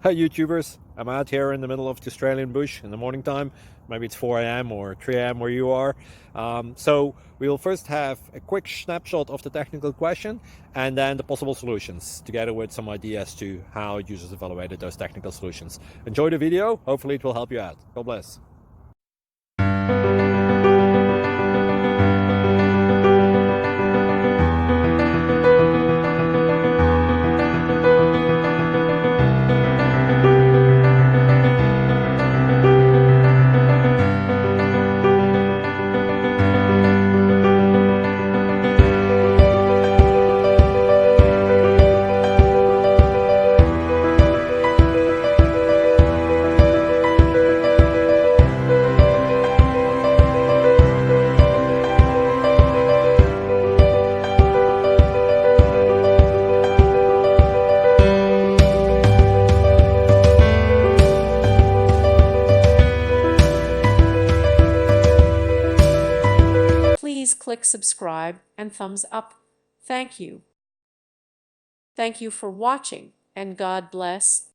Hi YouTubers, I'm out here in the middle of the Australian bush in the morning time. Maybe it's 4 a.m. or 3 a.m. where you are. So we will first have a quick snapshot of the technical question and then the possible solutions, together with some ideas to how users evaluated those technical solutions. Enjoy the video, hopefully it will help you out. God bless. Please click subscribe and thumbs up. Thank you. Thank you for watching, and God bless.